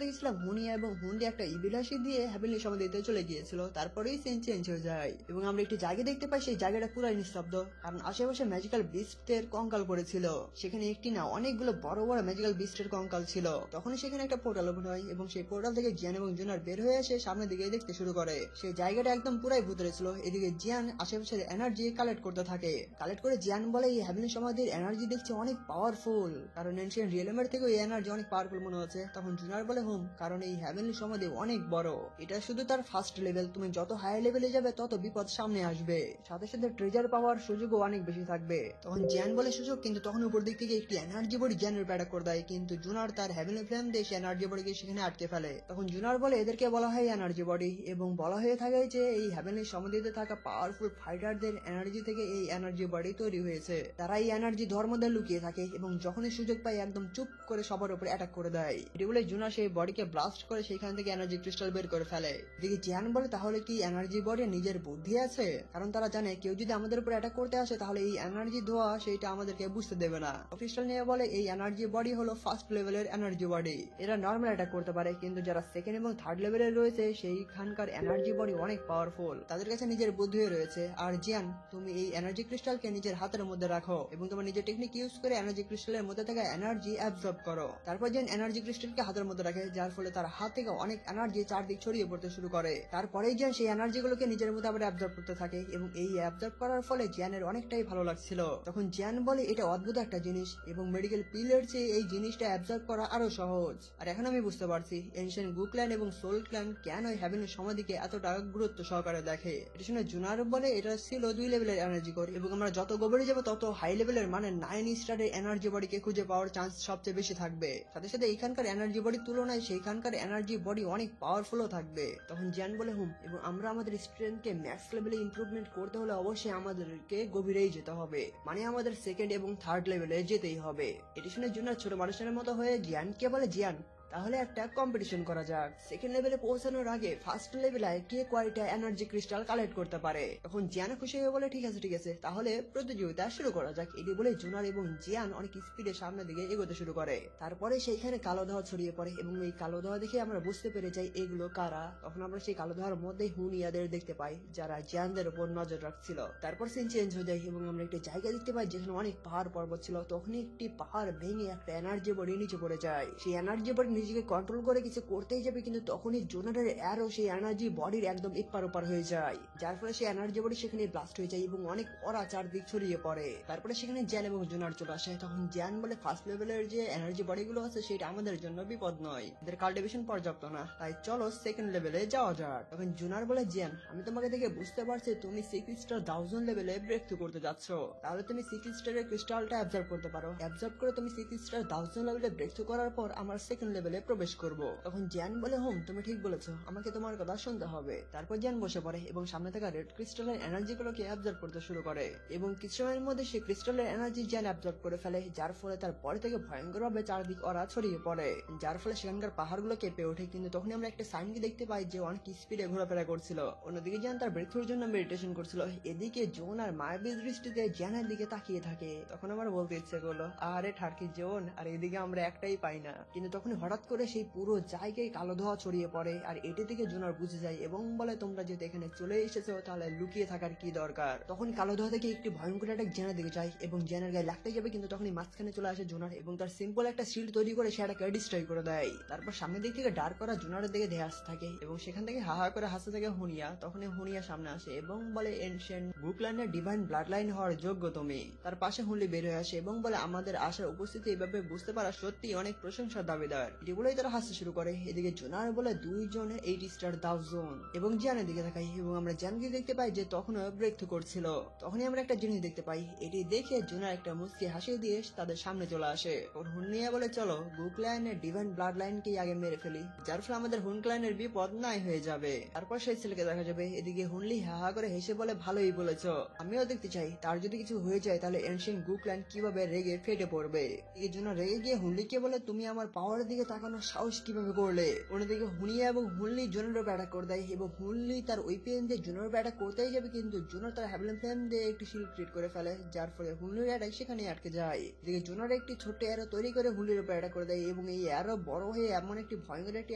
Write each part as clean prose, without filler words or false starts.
দেখেছিলাম হুনিয়া এবং হুন্ডি একটা ইবিলাসী দিয়ে হ্যাভেনলি সমাধিতে চলে গিয়েছিল, তারপরেই সিন চেঞ্জ হয়ে যায় এবং আমরা একটি জায়গা দেখতে পাই। সেই জায়গাটা পুরাই নিস্তব্ধ, কারণ আশেপাশে ম্যাজিক্যাল বিস্টের কঙ্কাল পড়েছিল। সেখানে একটি না অনেকগুলো বড় বড় ম্যাজিক্যাল বিস্টের কঙ্কাল ছিল। তখনই সেখানে একটা পোর্টাল ওপেন হয় এবং সেই পোর্টাল থেকে জিয়ান এবং জুনার বের হয়ে এসে সামনের দিকে দেখতে শুরু করে। সেই জায়গাটা একদম পুরাই ভূতরে ছিল। এদিকে জিয়ান আশেপাশের এনার্জি কালেক্ট করতে থাকে। কালেক্ট করে জিয়ান বলে এই হ্যাভেনলি সমাধির এনার্জি দেখছে অনেক পাওয়ারফুল, কারণ এনশিয়েন্ট রিয়েলমের থেকে এই এনার্জি অনেক পাওয়ারফুল মনে হচ্ছে। তখন জুনার বলে হুম, কারণ এই হ্যাভেনলি সমাধি অনেক বড়, এটা শুধু তার ফার্স্ট লেভেল, তুমি যত হাই লেভেলে যাবে তত বিপদ সামনে আসবে, সাথে সাথে ট্রেজার পাওয়ার সুযোগও অনেক বেশি থাকবে। তখন জিয়ান বলে সুযোগ, কিন্তু তখন উপর দিক থেকে একটি এনার্জি বডি জিয়ানের প্যাডাক করে দেয়, কিন্তু জুনার তার হ্যাভেনলি ফ্লেম দিয়ে এনার্জি বডিকে সেখানে আটকে ফেলে। তখন জুনার বলে এদেরকে বলা হয় এনার্জি বডি, এবং বলা হয়ে থাকে যে এই হ্যাভেনলি সমাধিতে থাকা পাওয়ারফুল ফাইটারদের এনার্জি থেকে এই এনার্জি বডি তৈরি হয়েছে। তারা এই এনার্জি ধর্ম মধ্যে লুকিয়ে থাকে এবং যখনই সুযোগ পায় একদম চুপ করে সবার উপরে অ্যাটাক করে দেয়। এটি বলে জুনার সেই বডিকে ব্লাস্ট করে সেখান থেকে এনার্জি ক্রিস্টাল বের করে ফেলে। এদিকে জিয়ান বলে তাহলে কি এনার্জি বডি নিজের বুদ্ধি আছে, কারণ তারা জানে কেউ যদি আমাদের উপর অ্যাটাক করতে আসে তাহলে এই এনার্জি ধোয়া সেইটা আমাদেরকে বুঝতে দেবে না। ক্রিস্টাল নিয়ে বলে এই এনার্জি বডি হলো ফার্স্ট লেভেলের এনার্জি বডি, এরা নর্মাল অ্যাটাক করতে পারে, কিন্তু যারা সেকেন্ড এবং থার্ড লেভেলের রয়েছে সেইখানকার এনার্জি বডি অনেক পাওয়ারফুল, তাদের কাছে নিজের বুদ্ধি রয়েছে। আর জিয়ান, তুমি এই এনার্জি ক্রিস্টালকে নিজের হাতের মধ্যে রাখো এবং তোমার নিজের টেকনিক ইউজ করে এনার্জি ক্রিস্টালের মধ্যে থাকা এনার্জি অ্যাবজর্ব করো। তারপর জিয়ান এনার্জি ক্রিস্টালকে হাতের মধ্যে রাখে, যার ফলে তার হাত থেকে অনেক এনার্জি চারদিক ছড়িয়ে পড়তে শুরু করে। তারপরেই জিয়ান সেই এনার্জি গুলোকে নিজের মধ্যে আবার অ্যাবজর্ব করতে থাকে এবং এই অ্যাবজর্ব করার ফলে জিয়ানের অনেকটাই ভালো লাগছিল। তখন জিয়ান বলে এটা অদ্ভুত একটা জিনিস এবং মেডিকেল পিলের চেয়ে এই জিনিসটা অ্যাবজর্ব করা আরো সহজ। আর এখন আমি বুঝতে পারছি এনশিয়েন্ট গু ক্ল্যান এবং সোল ক্ল্যান কেন ওই হ্যাভেনের সমাধিকে এতটা গুরুত্ব সহকারে দেখে। এটা শুনে জুনার বলে এটা ছিল 2 লেভেলের এনার্জি কোর এবং আমরা যত গভীরে যাবো তত হাই লেভেলের মানে 9 স্টারের এনার্জি বডিকে খুঁজে পাওয়ার চান্স সবচেয়ে বেশি থাকবে। সাথে সাথে এখানকার এনার্জি বডির তুলনায় সেইখানকার এনার্জি বডি অনেক পাওয়ারফুলও থাকবে। তখন জিয়ান বলে হুম, এবং আমরা আমাদের স্ট্রেংথকে ম্যাক্স লেভেলে ইমপ্রুভমেন্ট করতে হলে অবশ্যই আমাদেরকে গভীরেই যেতে হবে, মানে আমাদের সেকেন্ড এবং থার্ড লেভেলে যেতেই হবে। এটি শুনে জুনার ছোট মানুষের মতো হয়ে জিয়ানকে বলে জিয়ান, তাহলে একটা কম্পিটিশন করা যাক, সেকেন্ড লেভেলে পৌঁছানোর আগে ফার্স্ট লেভেলে কে কয়টা এনার্জি ক্রিস্টাল কালেক্ট করতে পারে। তখন জিয়ান খুশি হয়ে বলে ঠিক আছে তাহলে প্রতিযোগিতা শুরু করা যাক। এটি বলে জুনার এবং জিয়ান অনেক স্পিডে সামনের দিকে এগোতে শুরু করে। তারপরে সেইখানে কালো ধোঁয়া ছড়িয়ে পড়ে এবং এই কালো ধোঁয়া দেখে আমরা বুঝতে পেরে যাই এগুলো কারা। তখন আমরা সেই কালো ধোঁয়ার মধ্যে হুনিয়াদের দেখতে পাই যারা জিয়ানদের উপর নজর রাখছিল। তারপর সিন চেঞ্জ হয়ে যায় এবং আমরা একটা জায়গা দেখতে পাই যেখানে অনেক পাহাড় পর্বত ছিল। তখনই একটি পাহাড় ভেঙে একটা এনার্জি বডি নিচে পড়ে যায়। সেই এনার্জি বডি নিজেকে কন্ট্রোল করে কিছু করতেই যাবে, কিন্তু তখনই জোনারের অ্যারো সেই এনার্জি বডির একদম এপার ওপার হয়ে যায়, যার ফলে সেই এনার্জি বডি সেখানে ব্লাস্ট হয়ে যায় এবং অনেক অরা চারদিক ছড়িয়ে পড়ে। তারপরে সেখানে জ্যান এবং জোনার চলে আসে। তখন জ্যান বলে ফার্স্ট লেভেলের যে এনার্জি বডি গুলো আছে সেটা আমাদের জন্য বিপদ নয়, এদের কাল্টিভেশন পর্যাপ্ত না, তাই চলো সেকেন্ড লেভেলে যাওয়া যাক। তখন জোনার বলে জ্যান, আমি তোমাকে দেখে বুঝতে পারছি তুমি 6 স্টার 1000 লেভেলে ব্রেক থ্রু করতে যাচ্ছ, তাহলে তুমি 6 স্টারের ক্রিস্টালটা অ্যাবজর্ব করতে পারো। অ্যাবজর্ব করে তুমি 6 স্টার 1000 লেভেলে ব্রেক থ্রু করার পর আমার সেকেন্ড লেভেলে প্রবেশ করবো। তখন জ্যান বলে হুম, তুমি ঠিক বলেছো, আমাকে তোমার কথা শুনতে হবে। তারপর জ্যান বসে পড়ে এবং সামনে থাকা রেড ক্রিস্টালের এনার্জি গুলোকে অ্যাবজর্ব করতে শুরু করে এবং কিছু সময়ের মধ্যে সেই ক্রিস্টালের এনার্জি জ্যান অ্যাবজর্ব করে ফেলে, যার ফলে তার পরে থেকে ভয়ঙ্কর ভাবে চারদিক অরা ছড়িয়ে পড়ে, যার ফলে সেখানকার পাহাড়গুলো কেঁপে ওঠে। কিন্তু তখনই আমরা একটা সাইনকে দেখতে পাই যে অনেক স্পিডে ঘোরাফেরা করছিল। অন্যদিকে জ্যান তার ব্রেক থ্রুর জন্য মেডিটেশন করছিল। এদিকে জোন আর মায়াবী দৃষ্টিতে জ্যানের দিকে তাকিয়ে থাকে। তখন আমার বলতে ইচ্ছে করলো আরে ঠারকি জোন, আর এদিকে আমরা একটাই পাই না। কিন্তু তখন হঠাৎ করে সেই পুরো জায়গায় কালো ধোঁয়া ছড়িয়ে পড়ে আর এটি থেকে জোনার বুঝে যায় এবং বলে তোমরা যেহেতু এখানে চলে এসেছো তাহলে লুকিয়ে থাকার কি দরকার। তখন কালো ধোঁয়া থেকে একটি ভয়ঙ্কর একটা জ্যানের দিকে যায় এবং জ্যানের গায়ে লাগতে যাবে, কিন্তু তখনই মাঝখানে চলে আসে জোনার এবং তার সিম্পল একটা শিল্ড তৈরি করে সেটাকে ডিস্ট্রয় করে দেয়। তারপর সামনের দিক থেকে ডার্ক করা জোনারের দিকে ধেয়ে আসতে থাকে এবং সেখান থেকে হাহা করে হাসতে থাকে হুনিয়া। তখন হুনিয়া সামনে আসে এবং বলে এনশিয়েন্ট বুকল্যান্ডের ডিভাইন ব্লাড লাইন হওয়ার যোগ্য তুমি। তার পাশে হুনলি বের হয়ে আসে এবং বলে আমাদের আসার উপস্থিতি এভাবে বুঝতে পারা সত্যি অনেক প্রশংসার দাবিদার। এটি বলেই তারা হাসতে শুরু করে। এদিকে জোনার বলে 2 জন 8 স্টার দাও জোন এবং জ্যানের দিকে তাকাই এবং আমরা জ্যানকে দেখতে পাই যে তখনও ব্রেক থ্রু করছিল। তখনই আমরা একটা জিনিস দেখতে পাই, এটি দেখে জোনার একটা মুচকি হাসি দিয়ে তাদের সামনে চলে আসে। ওর হুনিয়া বলে চলো বুকল্যান্ডের ডিভাইন ব্লাড লাইনকে আগে মেরে ফেলি, যার ফলে আমাদের হুনক্লাইনের বিপদ নাই হয়ে যাবে। তারপর সেই ছেলেকে দেখা যাবে। এদিকে হুনলি হাহা করে হেসে বলে ভালোই বলেছো, আমিও দেখতে চাই তার যদি কিছু হয়ে যায় তাহলে এনশিয়েন্ট বুকল্যান্ড কিভাবে রেগে ফেটে পড়বে। এই জন্য রেগে গিয়ে হুনলিকে বলে তুমি আমার পাওয়ারের দিকে তাকানোর সাহস কিভাবে করলে? অন্যদিকে হুনিয়া এবং হুনলি জুনের উপর অ্যাটাক করে দেয় এবং হুনলি তার ওই পেন দিয়ে জুনের উপর অ্যাটাক করতেই যাবে, কিন্তু জুনার তার হ্যাভেলিন ফ্লেম দিয়ে একটি শিল্ড ক্রিয়েট করে ফেলে, যার ফলে হুনলির অ্যাটাক সেখানে আটকে যায়। এদিকে জুনার একটি ছোট্ট অ্যারো তৈরি করে হুনলির উপর অ্যাটাক করে দেয় এবং এই অ্যারো বড় হয়ে এমন একটি ভয়ঙ্কর একটি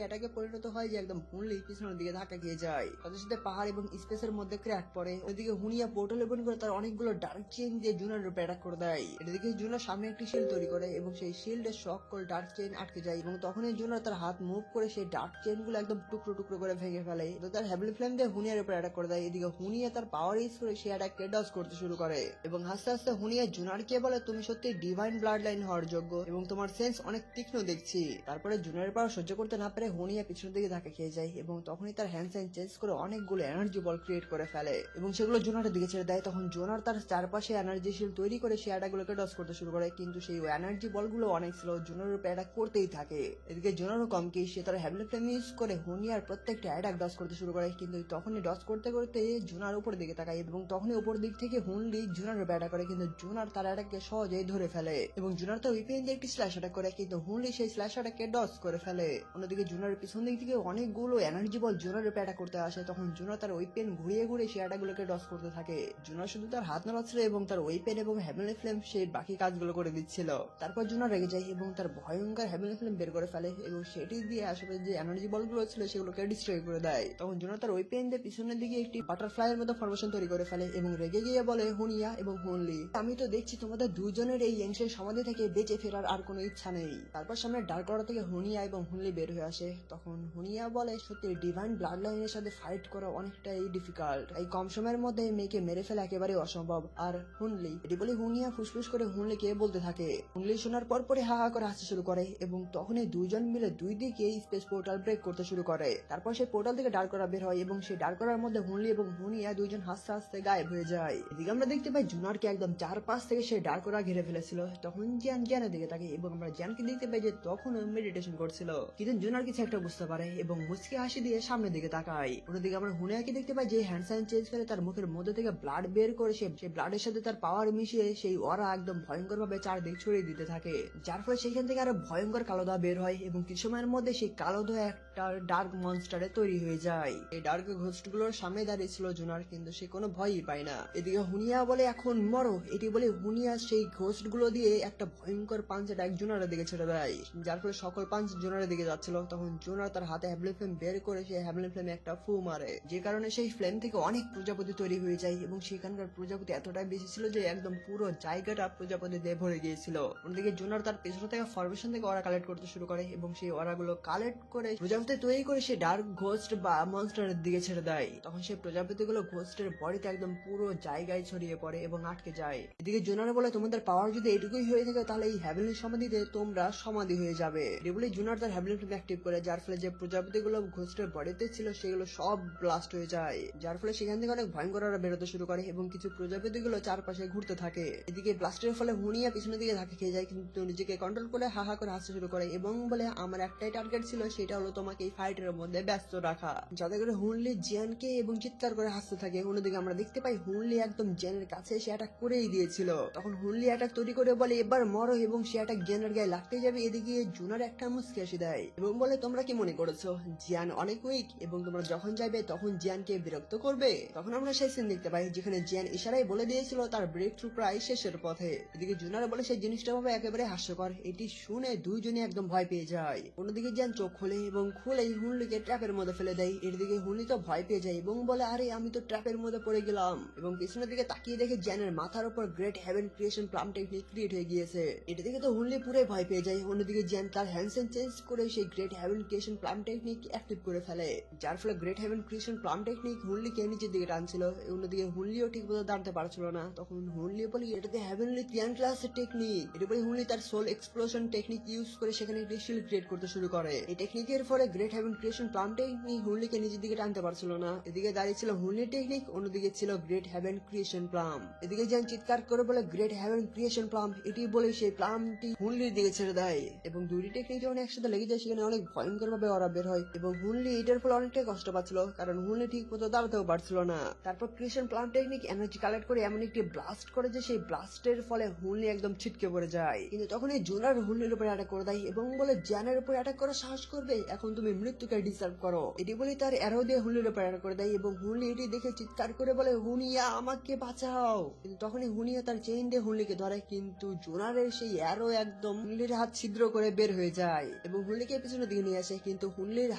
অ্যাটাকে পরিণত হয় যে একদম হুনলি পিছনের দিকে ধাক্কা খেয়ে যায়। তাদের সাথে পাহাড় এবং স্পেসের মধ্যে ক্র্যাক পড়ে। ওইদিকে হুনিয়া পোর্টাল ওপেন করে তার অনেকগুলো ডার্ক চেইন দিয়ে জুনার উপর অ্যাটাক করে দেয়। এদিকে জুনার সামনে একটি শিল্ড তৈরি করে এবং সেই শিল্ডের সকল ডার্ক চেইন আটকে যায় এবং তখনই জুনার তার হাত মুভ করে সেই ডার্ক চেইন গুলো একদম টুকরো টুকরো করে ভেঙে ফেলে। তো তার হ্যাভেলি ফ্লেম দিয়ে হুনিয়ার উপর অ্যাটাক করে দেয়। এদিকে হুনিয়া তার পাওয়ার ইউজ করে সেই অ্যাটাককে ডজ করতে শুরু করে এবং আস্তে আস্তে হুনিয়া জুনারকে বলে, তুমি সত্যি ডিভাইন ব্লাড লাইন হওয়ার যোগ্য এবং তোমার সেন্স অনেক তীক্ষ্ণ দেখছি। তারপরে জুনারের পাওয়ার সহ্য করতে না পেরে হুনিয়া পিছনের দিকে ধাক্কা খেয়ে যায় এবং তখনই তার হ্যান্ড সাইন চেঞ্জ করে অনেকগুলো এনার্জি বল ক্রিয়েট করে ফেলে এবং সেগুলো জুনারের দিকে ছেড়ে দেয়। তখন জুনার তার চারপাশে এনার্জি শিল্ড তৈরি করে সেই অ্যাটাকগুলোকে ডজ করতে শুরু করে, কিন্তু সেই এনার্জি বলগুলো অনেক স্লো, জুনারের উপর অ্যাটাক করতেই থাকে। এদিকে জুনারও কম কি, সে তার হ্যাভেলি ফ্লেম ইউজ করে হুনিয়ার প্রত্যেকটা অ্যাটাক ডজ করতে শুরু করে, কিন্তু তখনই ডজ করতে করতে জুনার উপর দিকে তাকায় এবং তখনই উপর দিক থেকে হুনলি জুনারের উপর অ্যাটাক করে, কিন্তু জুনার তার অ্যাটাককে সহজেই ধরে ফেলে এবং জুনার তার উইপেন দিয়ে একটি স্ল্যাশ অ্যাটাক করে, কিন্তু হুনলি সেই স্ল্যাশ অ্যাটাককে ডজ করে ফেলে। অন্যদিকে জুনারের পিছন দিক থেকে অনেকগুলো এনার্জি বল জুনারের উপর অ্যাটাক করতে আসে, তখন জুনার তার উইপেন ঘুরিয়ে ঘুরিয়ে সেই অ্যাটাকগুলোকে ডজ করতে থাকে। জুনার শুধু তার হাত নাড়াচ্ছিল এবং তার উইপেন এবং হ্যাভেলি ফ্লেম সেই বাকি কাজগুলো করে দিচ্ছিল। তারপর জুনার রেগে যায় এবং তার ভয়ঙ্কর হ্যাভেলি ফ্লেম বের করে ফেলে এবং সেটি দিয়ে আসলে যে এনার্জি বলগুলো ছিল সেগুলোকে ডিস্ট্রয় করে দেয়। তখন জুনার তার উইপেন দিয়ে পিছনের দিকে একটি বাটারফ্লাই এর মতো ফরমেশন তৈরি করে ফেলে এবং রেগে গিয়ে বলে, হুনিয়া এবং হুনলি, আমি তো দেখছি তোমাদের দুজনের এই এংশের সমাধি থেকে বেঁচে ফেরার আর কোনো ইচ্ছা নেই। তারপর সামনে ডার্ক ওয়াটার থেকে হুনিয়া এবং হুনলি বের হয়ে আসে। তখন হুনিয়া বলে, সত্যি ডিভাইন ব্লাড লাইনের সাথে ফাইট করা অনেকটাই ডিফিকাল্ট, এই কম সময়ের মধ্যে মেয়েকে মেরে ফেলা একেবারে অসম্ভব। আর হুনলি, এটি বলে হুনিয়া ফুসফুস করে হুনলিকে বলতে থাকে। হুনলি শোনার পর পরে হা হা করে হাসতে শুরু করে এবং তখনই দুইজন মিলে দুই দিকে স্পেস পোর্টাল ব্রেক করতে শুরু করে। তারপর সেই পোর্টাল থেকে ডার্ক ওয়াটার বের হয় এবং সেই ডার্ক ওয়াটারের মধ্যে হুনলি এবং হুনিয়া দুইজন হাসতে হাসতে গায়েব হয়ে যায়। এদিকে আমরা দেখতে পাই জুনারকে একদম চারপাশ থেকে সেই ডার্ক ওয়াটার ঘিরে ফেলেছিল। তখন জিয়ান জ্ঞানের দিকে থাকে এবং আমরা জ্ঞানকে দেখতে পাই যে তখন মেডিটেশন করছিল, কিন্তু জুনার কিছু একটা বুঝতে পারে এবং মুচকি হাসি দিয়ে সামনের দিকে তাকায়। অন্যদিকে আমরা হুনিয়াকে দেখতে পাই যে হ্যান্ড সাইন চেঞ্জ করে তার মুখের মধ্যে থেকে ব্লাড বের করে সেই ব্লাডের সাথে তার পাওয়ার মিশিয়ে সেই অরা একদম ভয়ঙ্কর ভাবে চারদিক ছড়িয়ে দিতে থাকে, যার ফলে সেখান থেকে আরো ভয়ঙ্কর কালো ধোঁয়া বের হয় এবং কিছু সময়ের মধ্যে সেই কালো ধোঁয়া একটা ডার্ক মনস্টারে তৈরি হয়ে যায়। এই ডার্ক ঘোস্ট গুলোর সামনে দাঁড়িয়ে ছিল জুনার, কিন্তু সে কোনো ভয়ই পায় না। এদিকে হুনিয়া বলে, এখন মরো। এটি বলে হুনিয়া সেই ঘোস্ট গুলো দিয়ে একটা ভয়ঙ্কর পাঞ্চ অ্যাটাক জুনারের দিকে ছেড়ে দেয়, যার ফলে সকল পাঞ্চ জুনারের দিকে যাচ্ছিল। তখন জুনার তার হাতে হ্যাভেলি ফ্লেম বের করে সেই হ্যাভেলি ফ্লেমে একটা ফু মারে, যে কারণে সেই ফ্লেম থেকে অনেক প্রজাপতি তৈরি হয়ে যায় এবং সেখানকার প্রজাপতি এতটাই বেশি ছিল যে একদম পুরো জায়গাটা প্রজাপতি দিয়ে ভরে গিয়েছিল। অন্যদিকে জুনার তার পেছনে থেকে ফরমেশন থেকে ওরা কালেক্ট করতে শুরু করে এবং সেই ওরাগুলো কালেক্ট করে প্রজাপতি তৈরি করে সে ডার্ক ঘোস্ট বা মনস্টারের দিকে ছেড়ে দেয়। তখন সেই প্রজাপতিগুলো ঘোস্টের বডিতে একদম পুরো জায়গায় ছড়িয়ে পড়ে এবং আটকে যায়। এদিকে জুনার বলে, তোমাদের পাওয়ার যদি এটুকুই হয়ে থাকে তাহলে এই হ্যাভেলি সমাধিতে তোমরা সমাধি হয়ে যাবে। এগুলি জুনার তার হ্যাভেলি ফ্লেম অ্যাক্টিভ করে, যার ফলে যে প্রজাপতিগুলো ঘোস্টের বডিতে ছিল সেগুলো সব ব্লাস্ট হয়ে যায়, যার ফলে সেখান থেকে অনেক ভয়ঙ্কর ওরা বেরোতে শুরু করে এবং কিছু প্রজাপতিগুলো চারপাশে ঘুরতে থাকে। এদিকে ব্লাস্টের ফলে হুনিয়া পিছনের দিকে ধাক্কা খেয়ে যায়, কিন্তু নিজেকে কন্ট্রোল করে হা হা করে হাসতে শুরু করে এবং বলে, আমার একটাই টার্গেট ছিল, সেটা হলো তোমাকে এই ফাইটের মধ্যে ব্যস্ত রাখা, যাতে করে হুনলি জিয়ানকে এবং চিৎকার করে হাসতে থাকে। অন্যদিকে আমরা দেখতে পাই হুনলি একদম জিয়ানের কাছে এসে অ্যাটাক করেই দিয়েছিল। তখন হুনলি অ্যাটাক তৈরি করে বলে, এবার মরো, এবং সে অ্যাটাক জিয়ানের গায়ে লাগতে যাবে। এদিকে জুনার একটা মুচকি হাসি দেয় এবং বলে, তোমরা কি মনে করেছো জিয়ান অনেক উইক এবং তোমরা যখন যাবে তখন জিয়ানকে বিরক্ত করবে? তখন আমরা সেই সিন দেখতে পাই যেখানে জিয়ান ইশারায় বলে দিয়েছিল তার ব্রেক থ্রু প্রায় শেষের পথে। এদিকে জুনার বলে সেই জিনিসটা ভাবে একেবারে হাস্যকর। এটি শুনে দুইজনে একদম ভয় পেয়ে যায়। অন্যদিকে জিয়ান চোখ খোলে এবং খুলেই হুনলিকে ট্র্যাপের মধ্যে ফেলে দেয়। এদিকে হুনলি তো ভয় পেয়ে যায় এবং বলে, আরে আমি তো ট্র্যাপের মধ্যে পড়ে গেলাম, এবং পিছনের দিকে তাকিয়ে দেখে জিয়ানের মাথার উপর great heaven creation plum technique create হয়ে গিয়েছে। এটা দেখে তো হুনলি পুরো ভয় পেয়ে যায়। অন্যদিকে জিয়ান তার হ্যান্ডসেন চেঞ্জ করে সেই great heaven creation plum technique active করে ফেলে, যার ফলে great heaven creation plum technique হুনলিকে নিচের দিকে টানছিল। অন্যদিকে হুনলিও ঠিক মতো দাঁড়াতে পারছিল না। তখন হুনলি বলি, এটাতে হেভেনলি তিয়ান ক্লাসের টেকনিক। এটা বলে হুনলি তার সোল এক্সপ্লোশন টেকনিক ইউজ করে সেখানে একটি শিল্ড ক্রিয়েট করতে শুরু করে। এই টেকনিকের ফলে great heaven creation plum technique হুনলিকে নিজের দিকে টানতে পারছিল না। এদিকে দাঁড়িয়ে ছিল হুনলির টেকনিক, অন্যদিকে ছিল গ্রেট হেভেন ক্রিয়েশন প্লাম। এদিকে জিয়ান চিৎকার করে বলে, গ্রেট হেভেন ক্রিয়েশন প্লাম। এটি বলে সেই প্লামটি হুনলির দিকে ছেড়ে দেয় এবং দুটি টেকনিক যখন একসাথে লেগে যায় সেখানে অনেক ভয়ঙ্কর ভাবে ওরা বের হয় এবং হুনলি এটার ফলে অনেকটাই কষ্ট পাচ্ছিল, কারণ হুনলি ঠিক মতো দাঁড়াতেও পারছিল না। তারপর creation plum technique energy collect করে এমন একটি ব্লাস্ট করে যে সেই ব্লাস্টের ফলে হুনলি একদম ছিটকে পড়ে যায়। কিন্তু তখন এই জুনার হুনলির উপরে অ্যাটাক করে দেয় এবং বলে, বলে জ্যানের উপর অ্যাটাক করার সাহস করবে, এখন তুমি মৃত্যুকে ডিজার্ভ করো। এটি বলে তার অ্যারো দিয়ে হুনলির উপর অ্যাটাক করে দেয় এবং হুনলি এটি দেখে চিৎকার করে বলে হুনিয়া আমাকে বাঁচাও। কিন্তু তখনই হুনিয়া তার চেইন দিয়ে হুনলিকে ধরে, কিন্তু জোনারের সেই অ্যারো একদম হুনলির হাত ছিদ্র করে বের হয়ে যায় এবং হুনলিকে পিছনের দিকে নিয়ে আসে, কিন্তু হুনলির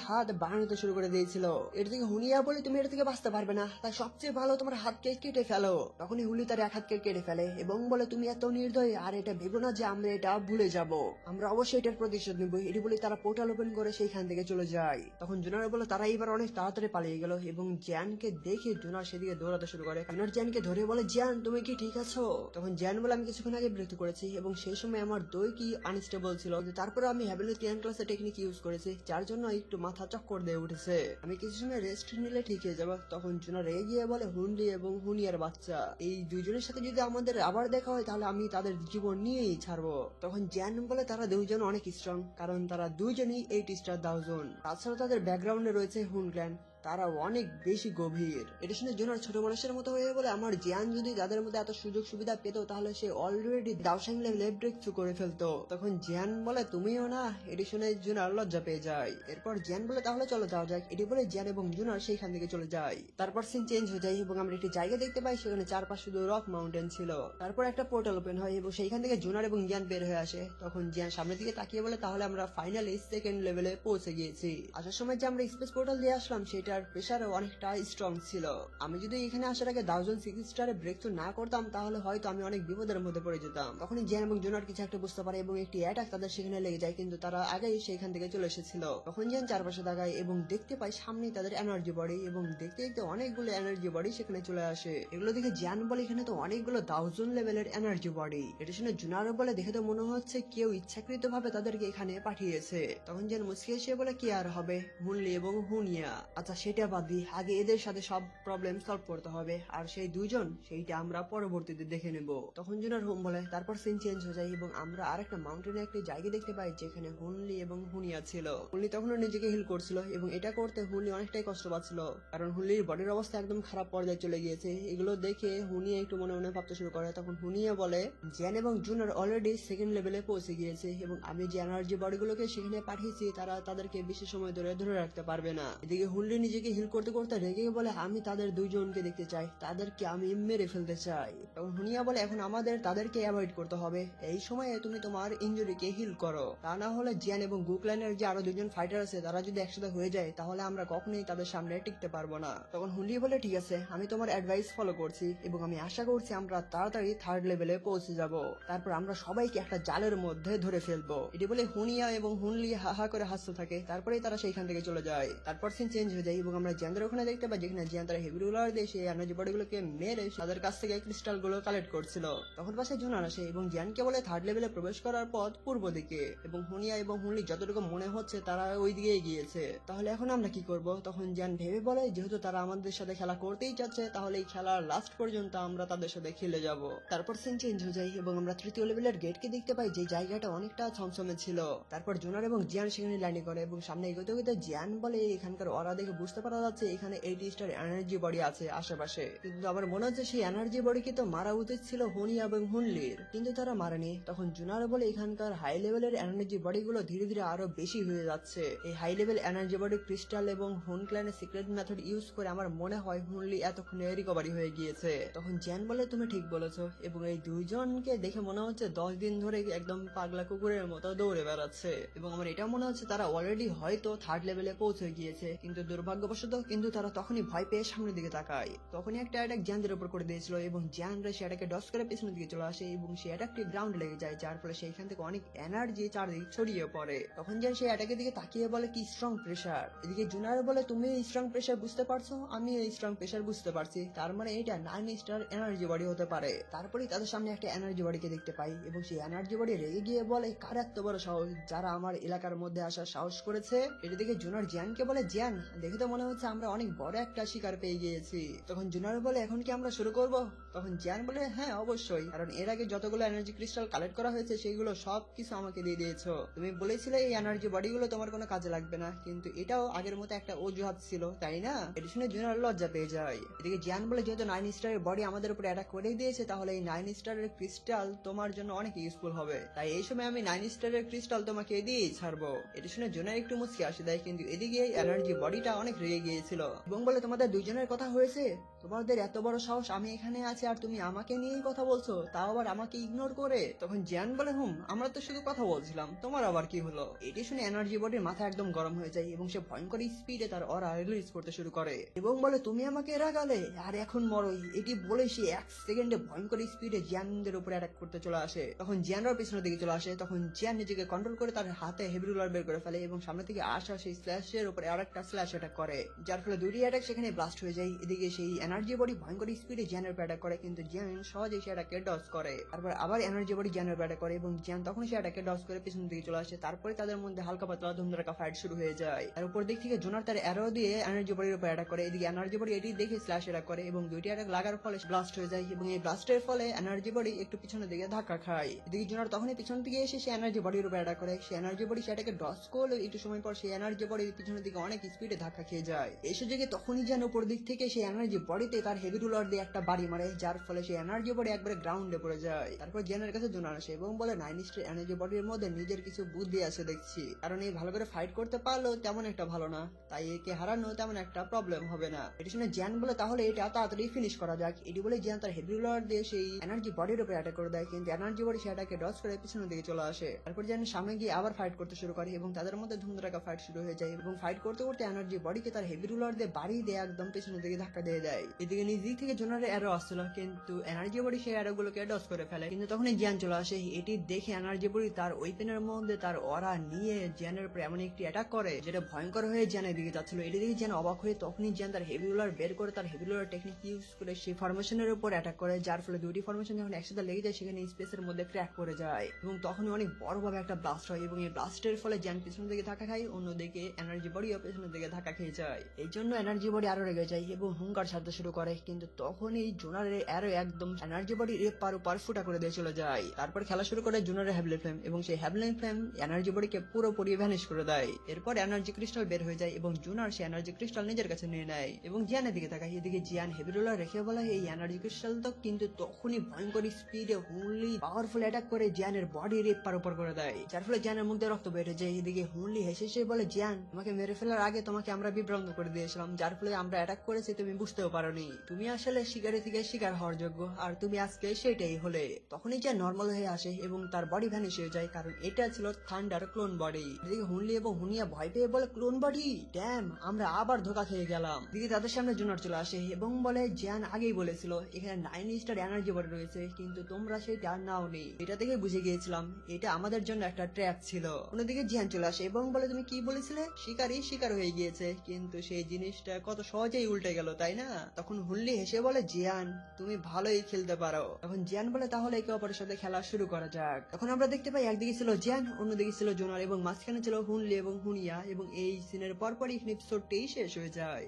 হাত বাড়াতে শুরু করে দিয়েছিল। এর থেকে হুনিয়া বলে তুমি এর থেকে বাঁচতে পারবে না, তাই সবচেয়ে ভালো তোমার হাতকে কেটে ফেলো। তখনই হুনলি তার এক হাতকে কেটে ফেলে এবং বলে তুমি এত নির্দয়, আর এটা ভেবো না যে আমরা এটা ভুলে যাব, আমরা অবশ্যই এটার প্রতিশোধ নিব। এটি বলে তারা পোর্টাল ওপেন করে সেইখান থেকে চলে যায়। তখন জোনার বলে তারা এবার অনেক তাড়াতাড়ি পালিয়ে গেল এবং জ্যানকে দেখে জোনার সেদিকে দৌড়াতে শুরু করে। জোনার জ্যানকে ধরে বলে জ্যান তুমি কি ঠিক আছো? তখন জ্যান বলে আমি কিছুক্ষণ আগে মৃত্যু করেছি এবং সেই সময় আমার দই কি আনস্টেবল ছিল, তারপরে আমি হ্যাবিলিটিয়ান ক্লাসের টেকনিক ইউজ করেছি, যার জন্য একটু মাথা চক্কর দিয়ে উঠেছে, আমি কিছু সময় রেস্ট নিলে ঠিক হয়ে যাবো। তখন জোনার রেগে গিয়ে বলে হুনলি এবং হুনিয়ার বাচ্চা এই দুইজনের সাথে যদি আমাদের আবার দেখা হয় তাহলে আমি তাদের জীবন নিয়েই ছাড়বো। তখন জ্যান বলে তারা দুইজন অনেক স্ট্রং, কারণ তারা দুইজনই 8 স্টার দাউজন, তাছাড়া তাদের ব্যাকগ্রাউন্ডে রয়েছে হুন ক্ল্যান, তারা অনেক বেশি গভীর। এটা শুনে জোনার ছোট মানুষের মতো হয়ে বলে আমার জ্যান যদি তাদের মধ্যে এত সুযোগ সুবিধা পেত তাহলে সে অলরেডি দাউসাং লেভেলে ব্রেক থ্রু করে ফেলতো। তখন জ্যান বলে তুমিও না। এটি শুনে জোনার লজ্জা পেয়ে যায়। এরপর জ্যান বলে তাহলে চলো যাওয়া যাক। এটি বলে জ্যান এবং জোনার সেইখান থেকে চলে যায়। তারপর সিন চেঞ্জ হয়ে যায় এবং আমরা একটি জায়গা দেখতে পাই, সেখানে চারপাশে শুধু রক মাউন্টেন ছিল। তারপর একটা পোর্টাল ওপেন হয় এবং সেইখান থেকে জোনার এবং জ্যান বের হয়ে আসে। তখন জ্যান সামনের দিকে তাকিয়ে বলে তাহলে আমরা ফাইনালি সেকেন্ড লেভেলে পৌঁছে গিয়েছি। আসার সময় যে আমরা স্পেস পোর্টাল দিয়ে আসলাম সেটার প্রেসারও অনেকটা স্ট্রং ছিল। আমি যদি এখানে আসার আগে 1006 স্টারে ব্রেক থ্রু না করতাম তাহলে হয়তো আমি অনেক বিপদের মধ্যে পড়ে যেতাম। তখনই জ্যান এবং জোনার কিছু একটা বুঝতে পারে এবং একটি অ্যাটাক তাদের সেখানে লেগে যায়, কিন্তু তারা আগেই সেখান থেকে চলে এসেছিল। তখন জ্যান চারপাশে তাকায় এবং দেখতে পায় সামনেই তাদের এনার্জি বডি এবং দেখতে দেখতে অনেকগুলো এনার্জি বডি সেখানে চলে আসে। এগুলো দেখে জ্যান বলে এখানে তো অনেকগুলো 1000 লেভেলের এনার্জি বডি। এটা শুনে জোনারও বলে দেখে তো মনে হচ্ছে কেউ ইচ্ছাকৃত ভাবে তাদেরকে এখানে পাঠিয়েছে। তখন জ্যান মুসকে এসে বলে কি আর হবে, হুনলি এবং হুনিয়া, আচ্ছা সেটা বাদ দি, আগে এদের সাথে সব প্রবলেম সলভ করতে হবে, আর সেই দুইজন সেইটা আমরা পরবর্তীতে দেখে নেব। তখন জোনার হুম বলে। তারপর সিন চেঞ্জ হয়ে যায় এবং আমরা আরেকটা মাউন্টেনে একটি জায়গা দেখতে পাই যেখানে হুনলি এবং হুনিয়া ছিল। হুনলি তখনও নিজেকে হিল করছিল এবং এটা করতে হুনলি অনেকটাই কষ্ট পাচ্ছিল, কারণ হুনলির বডির অবস্থা একদম খারাপ পর্যায়ে চলে গিয়েছে। এগুলো দেখে হুনিয়া একটু মনে মনে ভাবতে শুরু করে। তখন হুনিয়া বলে জ্যান এবং জুনার অলরেডি সেকেন্ড লেভেলে পৌঁছে গিয়েছে এবং আমি যে এনার্জি বডিগুলোকে সেখানে পাঠিয়েছি তারা তাদেরকে বেশি সময় ধরে রাখতে পারবে না। এদিকে হুনলি নিজেকে হিল করতে করতে রেগে বলে আমি তাদের দুইজনকে দেখতে চাই, তাদেরকে আমি মেরে ফেলতে চাই। তখন হুনিয়া বলে এখন আমাদের তাদেরকে অ্যাভয়েড করতে হবে, এই সময়ে তুমি তোমার ইনজুরিকে হিল করো, তা না হলে জ্যান এবং গুকলাইনের যে আরো দুজন ফাইটার আছে তারা যদি একসাথে হয়ে যায় তাহলে আমরা কখনোই তাদের সামনে টিকতে পারবো না। তখন হুনলি বলে ঠিক আছে, আমি তোমার অ্যাডভাইস ফলো করছি এবং আমি আশা করছি আমরা তাড়াতাড়ি থার্ড লেভেলে পৌঁছে যাব, তারপর আমরা সবাইকে একটা জালের মধ্যে ধরে ফেলবো। এটি বলে হুনিয়া এবং হুনলি হাহা করে হাসতে থাকে। তারপরেই তারা সেইখান থেকে চলে যায়। তারপর সিন চেঞ্জ হয়ে যায় এবং আমরা জ্যানদের ওখানে দেখতে পাই যেখানে জ্যান তারা হেভি রুলার দিয়ে সেই এনার্জি বডিগুলোকে মেরে তাদের কাছ থেকে ক্রিস্টাল গুলো কালেক্ট করছিল। তখন পাশে জুনার আসে এবং জ্যানকে বলে থার্ড লেভেলে প্রবেশ করার পথ পূর্ব দিকে এবং হুনিয়া এবং হুনলি যতটুকু মনে হচ্ছে তারা ওই দিকে গিয়েছে। তাহলে এখন আমরা কি করব? তখন জ্যান ভেবে বলে যেহেতু তারা আমাদের সাথে খেলা করতেই চাচ্ছে তাহলে এই খেলার লাস্ট পর্যন্ত আমরা তাদের সাথে খেলে যাব। তারপর সিন চেঞ্জ হয়ে যায় এবং আমরা তৃতীয় লেভেলের গেটকে দেখতে পাই যে জায়গাটা অনেকটা ছমছমে ছিল। তারপর জোনার এবং জিয়ান সেখানে লাইনে করে এবং সামনে এগোতে এগোতে জিয়ান বলে এখানকার ওরা দেখে বুঝতে পারা যাচ্ছে এখানে 80 স্টার এনার্জি বডি আছে আশেপাশে, কিন্তু আমার মনে হচ্ছে সেই এনার্জি বডিকে তো মারা উচিত ছিল হুনিয়া এবং হুনলির, কিন্তু তারা মারেনি। তখন জোনার বলে এখানকার হাই লেভেলের এনার্জি বডি গুলো ধীরে ধীরে আরো বেশি হয়ে যাচ্ছে। এই high level energy body crystal এবং হুন ক্ল্যানের সিক্রেট মেথড ইউজ করে আমার মনে হয় হুনলি এতক্ষণে রিকভারি হয়ে গিয়েছে। তখন জ্যান বলে তুমি ঠিক বলেছো এবং এই দুইজনকে দেখে মনে হচ্ছে 10 দিন ধরে একদম পাগলা কুকুরের মতো দৌড়ে বেড়াচ্ছে এবং আমার এটা মনে হচ্ছে তারা অলরেডি হয়তো থার্ড লেভেলে পৌঁছে গিয়েছে, কিন্তু দুর্ভাগ্যবশত কিন্তু তারা তখনই ভয় পেয়ে সামনের দিকে তাকায়। তখনই একটা অ্যাটাক জ্যানদের উপর করে দিয়েছিল এবং জ্যানরা সে অ্যাটাকে ডস করে পেছনের দিকে চলে আসে এবং সেই অ্যাটাকটি গ্রাউন্ড লেগে যায়, যার ফলে সেইখান থেকে অনেক এনার্জি চারদিকে ছড়িয়ে পড়ে। তখন জ্যান সেই অ্যাটাকের দিকে তাকিয়ে বলে কি স্ট্রং প্রেসার। এদিকে জুনার বলে তুমি এই স্ট্রং প্রেসার বুঝতে পারছো? আমি এই স্ট্রং প্রেসার বুঝতে পারছি, তার মানে এটা 9 স্টার এনার্জি বডি হতে পারে। তারপরেই তাদের সামনে একটা এনার্জি বডিকে দেখতে পাই এবং সেই এনার্জি বডি রেগে গিয়ে বলে কার এত বড় সাহস যারা আমার এলাকার মধ্যে আসার সাহস করেছে। এটা দেখে জুনার জ্যানকে বলে জ্যান দেখে তো তো মনে হচ্ছে আমরা অনেক বড় একটা শিকার পেয়ে গিয়েছি। তখন জুনার বলে এখন কি আমরা শুরু করব? তখন জিয়ান বলে হ্যাঁ অবশ্যই, কারণ এর আগে যতগুলো এনার্জি ক্রিস্টাল কালেক্ট করা হয়েছে সেগুলো সবকিছু আমাকে দিয়ে দিয়েছো। তুমি বলেছিলে এই এনার্জি বডিগুলো তোমার কোনো কাজে লাগবে না, কিন্তু এটাও আগের মতো একটা অজুহাত ছিল তাই না? এটা শুনে জুনার লজ্জা পেয়ে যায়। এদিকে জিয়ান বলে যেহেতু 9 স্টারের বডি আমাদের উপর অ্যাটাক করে দিয়েছে তাহলে এই 9 স্টারের ক্রিস্টাল তোমার জন্য অনেক ইউজফুল হবে, তাই এই সময় আমি 9 স্টারের ক্রিস্টাল তোমাকে দিয়েই ছাড়বো। এটা শুনে জুনার একটু মুচকি আসে দেয়, কিন্তু এদিকে এনার্জি বডিটা অনেক রেগে গিয়েছিল এবং বলে তোমাদের দুইজনের কথা হয়েছে? তোমাদের এত বড় সাহস, আমি এখানে আছি আর তুমি আমাকে নিয়েই কথা বলছো, তাও আবার আমাকে ইগনোর করে। তখন জিয়ান বলে আমরা তো শুধু কথা বলছিলাম, তোমার আবার কি হলো? এটি শুনে এনার্জি বডির মাথা একদম গরম হয়ে যায় এবং সে ভয়ঙ্কর স্পিডে তার অরা রিলিজ করতে শুরু করে এবং বলে তুমি আমাকে রাগালে আর এখন মরই। এটি বলে সে 1 সেকেন্ডে ভয়ঙ্কর স্পিডে জিয়ানদের উপরে অ্যাটাক করতে চলে আসে। তখন জিয়ানরাও পিছনের দিকে চলে আসে। তখন জিয়ান নিজেকে কন্ট্রোল করে তার হাতে হেভি রুলার বের করে ফেলে এবং সামনে থেকে আসা সেই স্ল্যাশের উপরে আরেকটা স্ল্যাশ অ্যাটাক করে, যার ফলে দুটি অ্যাটাক সেখানে ব্লাস্ট হয়ে যায়। এদিকে সেই এনার্জি বডি ভয়ঙ্কর স্পিডে জিয়ানের উপর অ্যাটাক করে, কিন্তু জিয়ান সহজে সে অ্যাটাককে ডজ করে। তারপর আবার এনার্জি বডি জিয়ানের উপর অ্যাটাক করে এবং জিয়ান তখন সে অ্যাটাককে ডজ করে পিছনের দিকে চলে আসে। তারপরে তাদের মধ্যে হালকা পাতলা ধুমধারাক্কা ফাইট শুরু হয়ে যায়। আর উপর দিক থেকে জোনার তার অ্যারো দিয়ে এনার্জি বডির উপর অ্যাটাক করে। এদিকে এনার্জি বডি এটি দেখে স্ল্যাশ অ্যাটাক করে এবং দুইটি অ্যাটাক লাগার ফলে ব্লাস্ট হয়ে যায় এবং এই ব্লাস্টের ফলে এনার্জি বডি একটু পিছনের দিকে ধাক্কা খায়। এদিকে জোনার তখনই পিছন থেকে এসে সে এনার্জি বডির উপর অ্যাটাক করে। সে এনার্জি বডি সেটাকে ডজ করলে একটু সময় পর সেই এনার্জি বডি পিছনের দিকে অনেক স্পিডে ধাক্কা খেয়ে যায়। এসে যে তখনই যেন উপর দিক থেকে সেই এনার্জি বডিতে তার হেভি রুলার দিয়ে একটা বাড়ি মারে, যার ফলে সেই এনার্জি বডি একবারে গ্রাউন্ডে পড়ে যায়। তারপর জেনের কাছে জোনার আসে এবং বলে 9 স্টার এনার্জি বডির মধ্যে নিজের কিছু বুদ্ধি আছে দেখছি, কারণ এই ভালো করে ফাইট করতে পারলেও তেমন একটা ভালো না, তাই একে হারানো তেমন একটা প্রবলেম হবে না। এটা শুনে জ্যান বলে তাহলে এটা তাড়াতাড়ি ফিনিশ করা যাক। এটি বলে জ্যান তার হেভি রুলার দিয়ে সেই এনার্জি বডির উপরে অ্যাটাক করে দেয়, কিন্তু এনার্জি বডি সেটাকে ডজ করে পিছনের দিকে চলে আসে। তারপর জ্যান সামনে গিয়ে আবার ফাইট করতে শুরু করে এবং তাদের মধ্যে ধুমধারাক্কা ফাইট শুরু হয়ে যায় এবং ফাইট করতে করতে এনার্জি বডিকে তার হেভি রুলার দিয়ে বাড়ি দিয়ে একদম পেছনের দিকে ধাক্কা দিয়ে দেয়। এদিকে নিজ দিক থেকে জোনারের অ্যারো আসছিল, কিন্তু এনার্জি বডি সেই অ্যারো গুলোকে ডজ করে ফেলে। কিন্তু তখনই জ্যান চলে আসে। এটি দেখে এনার্জি বডি তার ওয়েপেনের মধ্যে তার অরা নিয়ে জ্যানের উপর এমন একটি অ্যাটাক করে যেটা ভয়ঙ্কর হয়ে জ্যানের দিকে যাচ্ছিল। এটি দেখে জ্যান অবাক হয়ে তখনই জ্যান তার হেভি রুলার বের করে তার হেভি রুলার টেকনিক ইউজ করে সেই ফরমেশনের উপর অ্যাটাক করে, যার ফলে দুটি ফরমেশন যখন একসাথে লেগে যায় সেখানে স্পেসের মধ্যে ক্র্যাক করে যায় এবং তখনই অনেক বড়ভাবে একটা ব্লাস্ট হয় এবং এই ব্লাস্টের ফলে জ্যান পিছনের দিকে ধাক্কা খায়, অন্যদিকে এনার্জি বডিও পেছনের দিকে ধাক্কা খেয়ে যায়। এই জন্য এনার্জি বডি আরো রেগে যায় এবং হুঙ্কার ছাড়তে শুরু করে, কিন্তু তখনই জোনারের অ্যারো একদম এনার্জি বডি এপার ওপার ফুটা করে দিয়ে চলে যায়। তারপর খেলা শুরু করে জোনারের হ্যাভলেন ফ্লেম এবং সেই হ্যাভলেন ফ্লেম এনার্জি বডিকে পুরোপুরি ভ্যানিশ করে দেয়। এরপর এনার্জি ক্রিস্টাল বের হয়ে যায় এবং জোনার সেই এনার্জি ক্রিস্টাল নিজের কাছে নিয়ে নেয় এবং জিয়ানের দিকে তাকায়। এদিকে জিয়ান হেভি রুলার রেখে বলে এই এনার্জি ক্রিস্টাল তো, কিন্তু তখনই ভয়ঙ্কর স্পিডে হুনলি পাওয়ারফুল অ্যাটাক করে জিয়ানের বডি এপার ওপার করে দেয়, যার ফলে জিয়ানের মুখ দিয়ে রক্ত বেড়ে যায়। এদিকে হুনলি হেসে হেসে বলে জিয়ান তোমাকে মেরে ফেলার আগে তোমাকে আমরা বিভ্রান্ত করে দিয়েছিলাম, যার ফলে আমরা অ্যাটাক করেছি তুমি বুঝতেও পারোনি। তুমি আসলে শিকারি থেকে শিকার হওয়ার যোগ্য আর তুমি আজকে সেটাই হলে। তখনই জিয়ান নর্মাল হয়ে আসে এবং তার বডি ভ্যানিশ হয়ে যায়, কারণ এটা ছিল থান্ডার ক্লোন বডি। এদিকে হুনলি এবং হুনিয়া ভয় পেয়ে বলে ক্লোন বডি, ড্যাম আমরা আবার ধোকা খেয়ে গেলাম। দিদি তাদের সামনে জোনার চলে আসে এবং বলে জিয়ান আগেই বলেছিল এখানে 9 স্টার এনার্জি বডি রয়েছে, কিন্তু তোমরা সেটা নাওনি। এটা থেকে বুঝে গিয়েছিলাম এটা আমাদের জন্য একটা ট্র্যাপ ছিল। অন্যদিকে জিয়ান চলে আসে এবং বলে তুমি কি বলেছিলে শিকারই শিকার হয়ে গিয়েছে, কিন্তু সেই জিনিসটা কত সহজেই উল্টে গেল তাই না? তখন হুনলি হেসে বলে জিয়ান তুমি ভালোই খেলতে পারো। তখন জিয়ান বলে তাহলে একে অপরের সাথে খেলা শুরু করা যাক। তখন আমরা দেখতে পাই একদিকে ছিল জিয়ান, অন্যদিকে ছিল জোনার এবং মাঝখানে ছিল হুনলি এবং হুনিয়া, এবং এই সিনের পরপরই এপিসোডটি শেষ হয়ে যায়।